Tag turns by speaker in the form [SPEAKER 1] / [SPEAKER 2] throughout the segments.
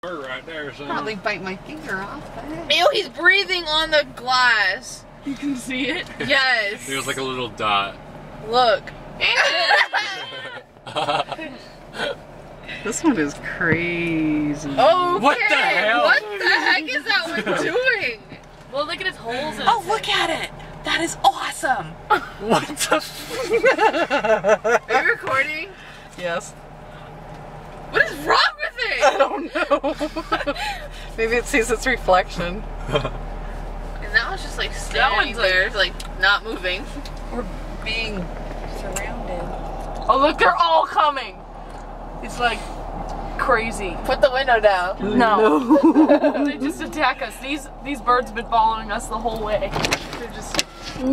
[SPEAKER 1] fur right there, son.
[SPEAKER 2] Probably bite my finger off.
[SPEAKER 3] Ew, he's breathing on the glass.
[SPEAKER 4] You can see it?
[SPEAKER 3] Yes.
[SPEAKER 1] It was like a little dot.
[SPEAKER 3] Look.
[SPEAKER 2] This one is crazy.
[SPEAKER 3] Okay.
[SPEAKER 1] What the hell?
[SPEAKER 3] What the heck is that one doing?
[SPEAKER 4] Well, look at its holes in
[SPEAKER 2] Oh, look at it! That is awesome!
[SPEAKER 1] What the
[SPEAKER 3] Are you recording?
[SPEAKER 2] Yes.
[SPEAKER 3] What is wrong with it?
[SPEAKER 2] I don't know. Maybe it sees its reflection.
[SPEAKER 3] And now it's just like standing there, like not moving.
[SPEAKER 2] We're being surrounded.
[SPEAKER 4] Oh, look, they're all coming. It's like crazy.
[SPEAKER 3] Put the window down.
[SPEAKER 4] No. They just attack us. These birds have been following us the whole way. They're just... Oh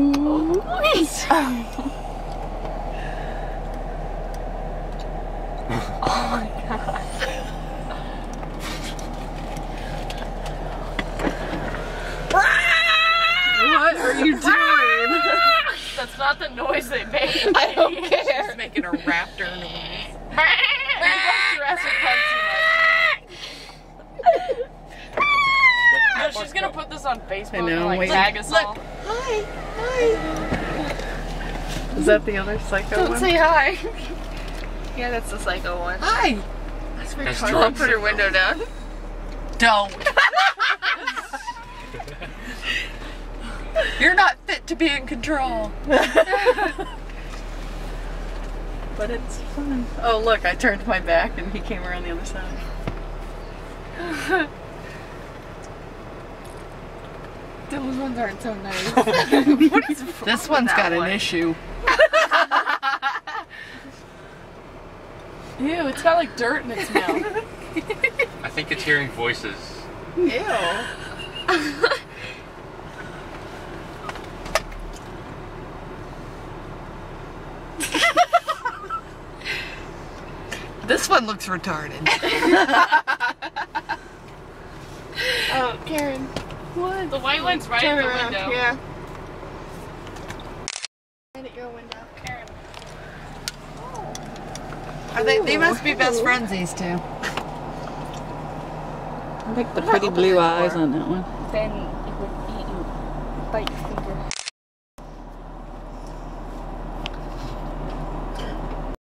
[SPEAKER 4] my god.
[SPEAKER 2] What are you doing?
[SPEAKER 4] That's not the noise they make.
[SPEAKER 3] I don't care.
[SPEAKER 2] She's making a raptor noise.
[SPEAKER 4] Jurassic Park too much. No, she's gonna put this on Facebook
[SPEAKER 2] I know,
[SPEAKER 4] and like
[SPEAKER 2] wait.
[SPEAKER 4] tag us all.
[SPEAKER 3] Hi. Hi.
[SPEAKER 2] Is that the other psycho
[SPEAKER 3] Don't
[SPEAKER 2] one?
[SPEAKER 3] say hi. Yeah, that's the psycho one.
[SPEAKER 2] Hi!
[SPEAKER 3] That's pretty
[SPEAKER 1] That's
[SPEAKER 3] fun.
[SPEAKER 1] George
[SPEAKER 3] I'll put her
[SPEAKER 1] Psycho.
[SPEAKER 3] window down.
[SPEAKER 2] Don't! You're not fit to be in control. But it's fun. Oh look, I turned my back and he came around the other side.
[SPEAKER 3] Those ones aren't so nice.
[SPEAKER 2] What is this one's got an issue.
[SPEAKER 4] Ew, it's got like dirt in its mouth.
[SPEAKER 1] I think it's hearing voices.
[SPEAKER 3] Ew.
[SPEAKER 2] This one looks retarded.
[SPEAKER 3] Oh, Karen.
[SPEAKER 4] What? The white one's right
[SPEAKER 3] Turn
[SPEAKER 4] at the
[SPEAKER 3] around.
[SPEAKER 4] window.
[SPEAKER 3] Yeah. Right at your window.
[SPEAKER 4] Karen.
[SPEAKER 2] They must be best friends, these two.
[SPEAKER 5] I like the pretty blue eyes on that one.
[SPEAKER 4] Then it would eat you. Bite your finger.